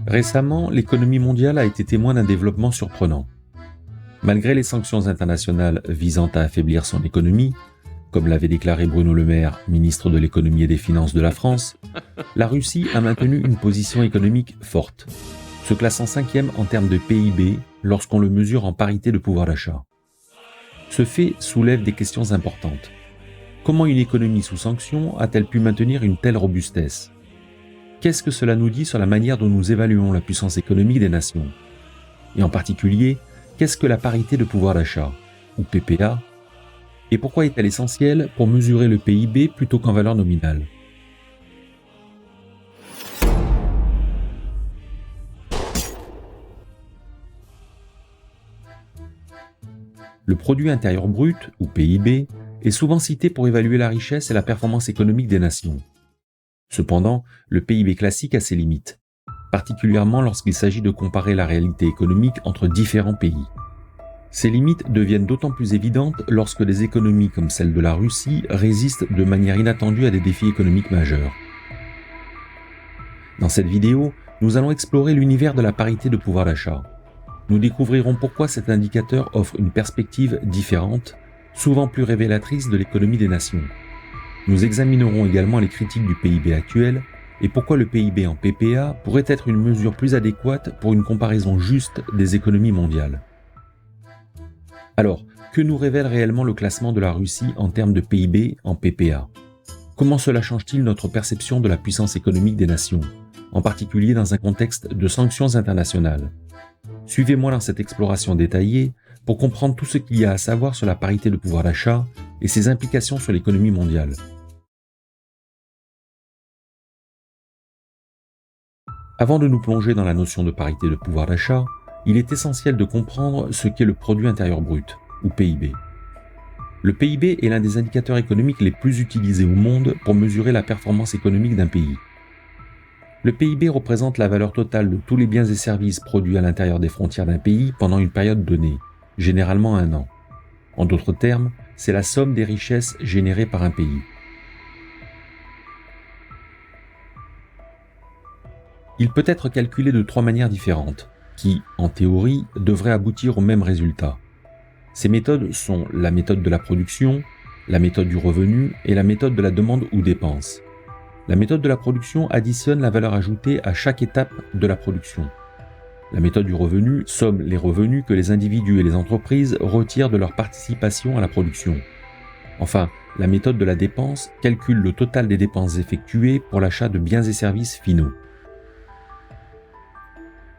Récemment, l'économie mondiale a été témoin d'un développement surprenant. Malgré les sanctions internationales visant à affaiblir son économie, comme l'avait déclaré Bruno Le Maire, ministre de l'économie et des finances de la France, la Russie a maintenu une position économique forte, se classant 5e en termes de PIB lorsqu'on le mesure en parité de pouvoir d'achat. Ce fait soulève des questions importantes. Comment une économie sous sanctions a-t-elle pu maintenir une telle robustesse ? Qu'est-ce que cela nous dit sur la manière dont nous évaluons la puissance économique des nations ? Et en particulier, qu'est-ce que la parité de pouvoir d'achat, ou PPA ? Et pourquoi est-elle essentielle pour mesurer le PIB plutôt qu'en valeur nominale ? Le produit intérieur brut, ou PIB, est souvent cité pour évaluer la richesse et la performance économique des nations. Cependant, le PIB classique a ses limites, particulièrement lorsqu'il s'agit de comparer la réalité économique entre différents pays. Ces limites deviennent d'autant plus évidentes lorsque des économies comme celle de la Russie résistent de manière inattendue à des défis économiques majeurs. Dans cette vidéo, nous allons explorer l'univers de la parité de pouvoir d'achat. Nous découvrirons pourquoi cet indicateur offre une perspective différente, souvent plus révélatrice de l'économie des nations. Nous examinerons également les critiques du PIB actuel et pourquoi le PIB en PPA pourrait être une mesure plus adéquate pour une comparaison juste des économies mondiales. Alors, que nous révèle réellement le classement de la Russie en termes de PIB en PPA ? Comment cela change-t-il notre perception de la puissance économique des nations, en particulier dans un contexte de sanctions internationales ? Suivez-moi dans cette exploration détaillée pour comprendre tout ce qu'il y a à savoir sur la parité de pouvoir d'achat et ses implications sur l'économie mondiale. Avant de nous plonger dans la notion de parité de pouvoir d'achat, il est essentiel de comprendre ce qu'est le produit intérieur brut, ou PIB. Le PIB est l'un des indicateurs économiques les plus utilisés au monde pour mesurer la performance économique d'un pays. Le PIB représente la valeur totale de tous les biens et services produits à l'intérieur des frontières d'un pays pendant une période donnée, généralement 1 an. En d'autres termes, c'est la somme des richesses générées par un pays. Il peut être calculé de 3 manières différentes, qui, en théorie, devraient aboutir au même résultat. Ces méthodes sont la méthode de la production, la méthode du revenu et la méthode de la demande ou dépense. La méthode de la production additionne la valeur ajoutée à chaque étape de la production. La méthode du revenu somme les revenus que les individus et les entreprises retirent de leur participation à la production. Enfin, la méthode de la dépense calcule le total des dépenses effectuées pour l'achat de biens et services finaux.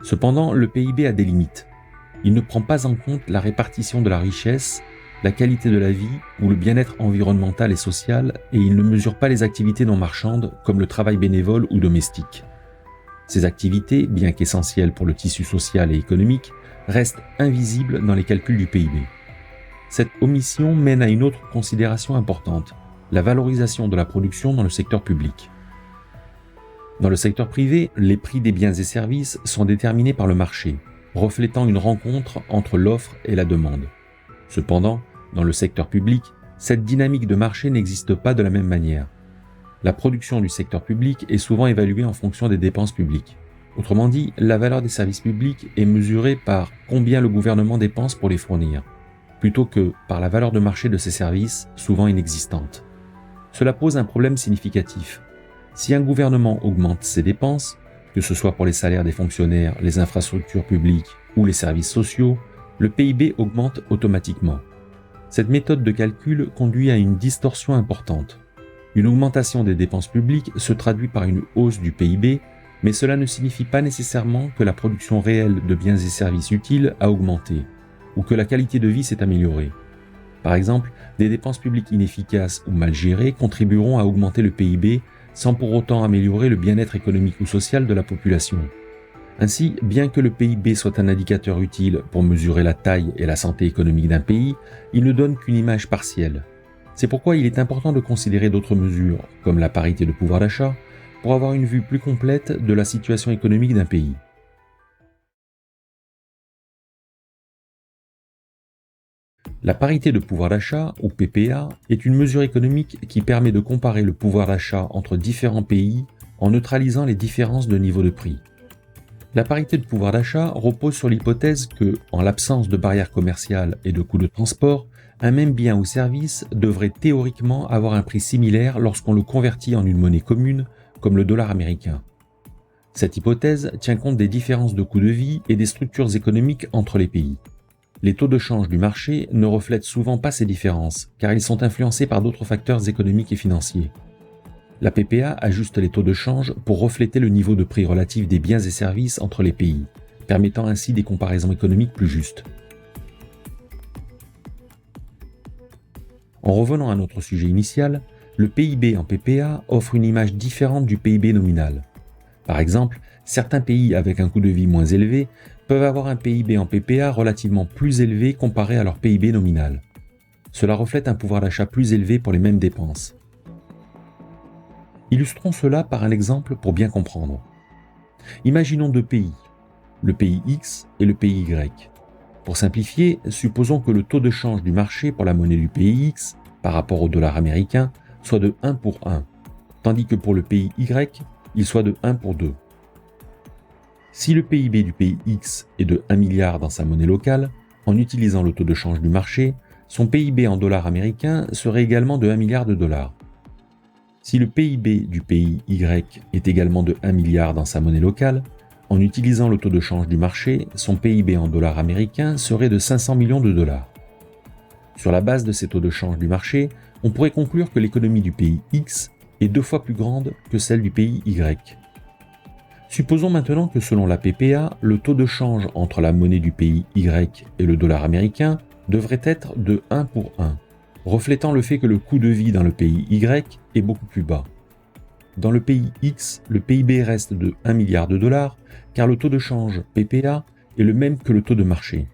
Cependant, le PIB a des limites. Il ne prend pas en compte la répartition de la richesse, la qualité de la vie ou le bien-être environnemental et social, et il ne mesure pas les activités non marchandes comme le travail bénévole ou domestique. Ces activités, bien qu'essentielles pour le tissu social et économique, restent invisibles dans les calculs du PIB. Cette omission mène à une autre considération importante, la valorisation de la production dans le secteur public. Dans le secteur privé, les prix des biens et services sont déterminés par le marché, reflétant une rencontre entre l'offre et la demande. Cependant, dans le secteur public, cette dynamique de marché n'existe pas de la même manière. La production du secteur public est souvent évaluée en fonction des dépenses publiques. Autrement dit, la valeur des services publics est mesurée par combien le gouvernement dépense pour les fournir, plutôt que par la valeur de marché de ces services, souvent inexistante. Cela pose un problème significatif. Si un gouvernement augmente ses dépenses, que ce soit pour les salaires des fonctionnaires, les infrastructures publiques ou les services sociaux, le PIB augmente automatiquement. Cette méthode de calcul conduit à une distorsion importante. Une augmentation des dépenses publiques se traduit par une hausse du PIB, mais cela ne signifie pas nécessairement que la production réelle de biens et services utiles a augmenté, ou que la qualité de vie s'est améliorée. Par exemple, des dépenses publiques inefficaces ou mal gérées contribueront à augmenter le PIB sans pour autant améliorer le bien-être économique ou social de la population. Ainsi, bien que le PIB soit un indicateur utile pour mesurer la taille et la santé économique d'un pays, il ne donne qu'une image partielle. C'est pourquoi il est important de considérer d'autres mesures, comme la parité de pouvoir d'achat, pour avoir une vue plus complète de la situation économique d'un pays. La parité de pouvoir d'achat, ou PPA, est une mesure économique qui permet de comparer le pouvoir d'achat entre différents pays en neutralisant les différences de niveau de prix. La parité de pouvoir d'achat repose sur l'hypothèse que, en l'absence de barrières commerciales et de coûts de transport, un même bien ou service devrait théoriquement avoir un prix similaire lorsqu'on le convertit en une monnaie commune, comme le dollar américain. Cette hypothèse tient compte des différences de coût de vie et des structures économiques entre les pays. Les taux de change du marché ne reflètent souvent pas ces différences, car ils sont influencés par d'autres facteurs économiques et financiers. La PPA ajuste les taux de change pour refléter le niveau de prix relatif des biens et services entre les pays, permettant ainsi des comparaisons économiques plus justes. En revenant à notre sujet initial, le PIB en PPA offre une image différente du PIB nominal. Par exemple, certains pays avec un coût de vie moins élevé peuvent avoir un PIB en PPA relativement plus élevé comparé à leur PIB nominal. Cela reflète un pouvoir d'achat plus élevé pour les mêmes dépenses. Illustrons cela par un exemple pour bien comprendre. Imaginons deux pays, le pays X et le pays Y. Pour simplifier, supposons que le taux de change du marché pour la monnaie du pays X par rapport au dollar américain soit de 1 pour 1, tandis que pour le pays Y, il soit de 1 pour 2. Si le PIB du pays X est de 1 milliard dans sa monnaie locale, en utilisant le taux de change du marché, son PIB en dollars américains serait également de 1 milliard de dollars. Si le PIB du pays Y est également de 1 milliard dans sa monnaie locale, en utilisant le taux de change du marché, son PIB en dollars américains serait de 500 millions de dollars. Sur la base de ces taux de change du marché, on pourrait conclure que l'économie du pays X est 2 fois plus grande que celle du pays Y. Supposons maintenant que selon la PPA, le taux de change entre la monnaie du pays Y et le dollar américain devrait être de 1 pour 1, reflétant le fait que le coût de vie dans le pays Y est beaucoup plus bas. Dans le pays X, le PIB reste de 1 milliard de dollars car le taux de change PPA est le même que le taux de marché.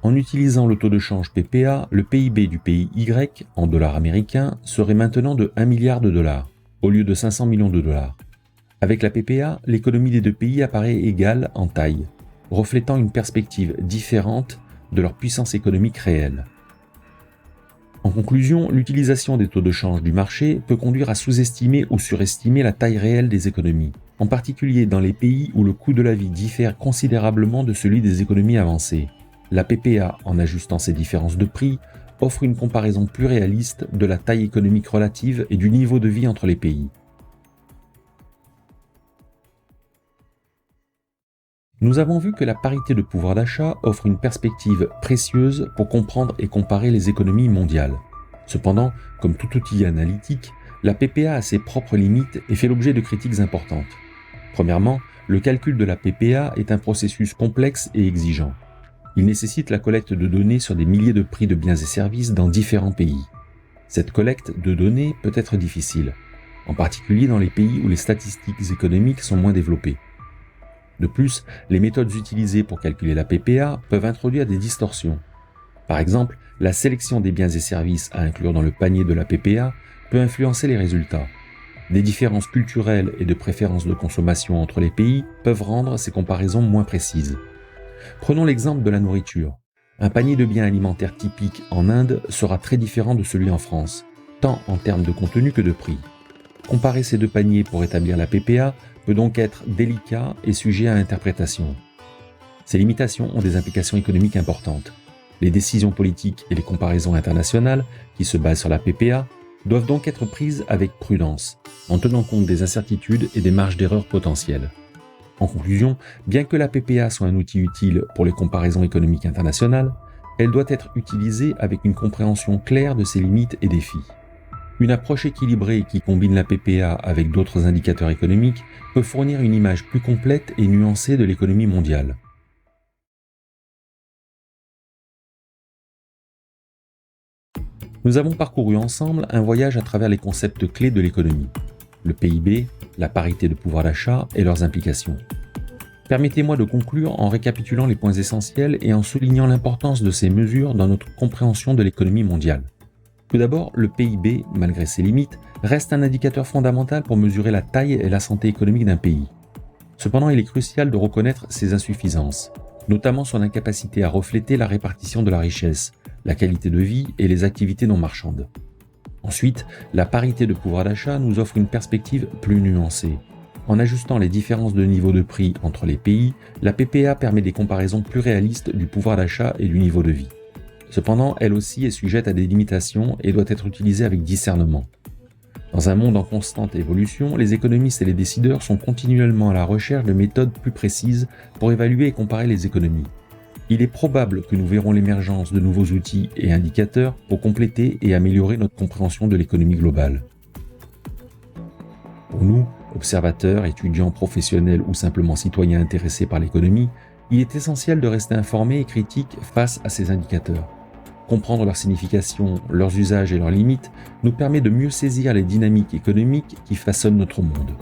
En utilisant le taux de change PPA, le PIB du pays Y en dollars américains serait maintenant de 1 milliard de dollars, au lieu de 500 millions de dollars. Avec la PPA, l'économie des deux pays apparaît égale en taille, reflétant une perspective différente de leur puissance économique réelle. En conclusion, l'utilisation des taux de change du marché peut conduire à sous-estimer ou surestimer la taille réelle des économies, en particulier dans les pays où le coût de la vie diffère considérablement de celui des économies avancées. La PPA, en ajustant ces différences de prix, offre une comparaison plus réaliste de la taille économique relative et du niveau de vie entre les pays. Nous avons vu que la parité de pouvoir d'achat offre une perspective précieuse pour comprendre et comparer les économies mondiales. Cependant, comme tout outil analytique, la PPA a ses propres limites et fait l'objet de critiques importantes. Premièrement, le calcul de la PPA est un processus complexe et exigeant. Il nécessite la collecte de données sur des milliers de prix de biens et services dans différents pays. Cette collecte de données peut être difficile, en particulier dans les pays où les statistiques économiques sont moins développées. De plus, les méthodes utilisées pour calculer la PPA peuvent introduire des distorsions. Par exemple, la sélection des biens et services à inclure dans le panier de la PPA peut influencer les résultats. Des différences culturelles et de préférences de consommation entre les pays peuvent rendre ces comparaisons moins précises. Prenons l'exemple de la nourriture. Un panier de biens alimentaires typique en Inde sera très différent de celui en France, tant en termes de contenu que de prix. Comparer ces deux paniers pour établir la PPA peut donc être délicat et sujet à interprétation. Ces limitations ont des implications économiques importantes. Les décisions politiques et les comparaisons internationales, qui se basent sur la PPA, doivent donc être prises avec prudence, en tenant compte des incertitudes et des marges d'erreur potentielles. En conclusion, bien que la PPA soit un outil utile pour les comparaisons économiques internationales, elle doit être utilisée avec une compréhension claire de ses limites et défis. Une approche équilibrée qui combine la PPA avec d'autres indicateurs économiques peut fournir une image plus complète et nuancée de l'économie mondiale. Nous avons parcouru ensemble un voyage à travers les concepts clés de l'économie, le PIB, la parité de pouvoir d'achat et leurs implications. Permettez-moi de conclure en récapitulant les points essentiels et en soulignant l'importance de ces mesures dans notre compréhension de l'économie mondiale. Tout d'abord, le PIB, malgré ses limites, reste un indicateur fondamental pour mesurer la taille et la santé économique d'un pays. Cependant, il est crucial de reconnaître ses insuffisances, notamment son incapacité à refléter la répartition de la richesse, la qualité de vie et les activités non marchandes. Ensuite, la parité de pouvoir d'achat nous offre une perspective plus nuancée. En ajustant les différences de niveau de prix entre les pays, la PPA permet des comparaisons plus réalistes du pouvoir d'achat et du niveau de vie. Cependant, elle aussi est sujette à des limitations et doit être utilisée avec discernement. Dans un monde en constante évolution, les économistes et les décideurs sont continuellement à la recherche de méthodes plus précises pour évaluer et comparer les économies. Il est probable que nous verrons l'émergence de nouveaux outils et indicateurs pour compléter et améliorer notre compréhension de l'économie globale. Pour nous, observateurs, étudiants, professionnels ou simplement citoyens intéressés par l'économie, il est essentiel de rester informés et critiques face à ces indicateurs. Comprendre leur signification, leurs usages et leurs limites nous permet de mieux saisir les dynamiques économiques qui façonnent notre monde.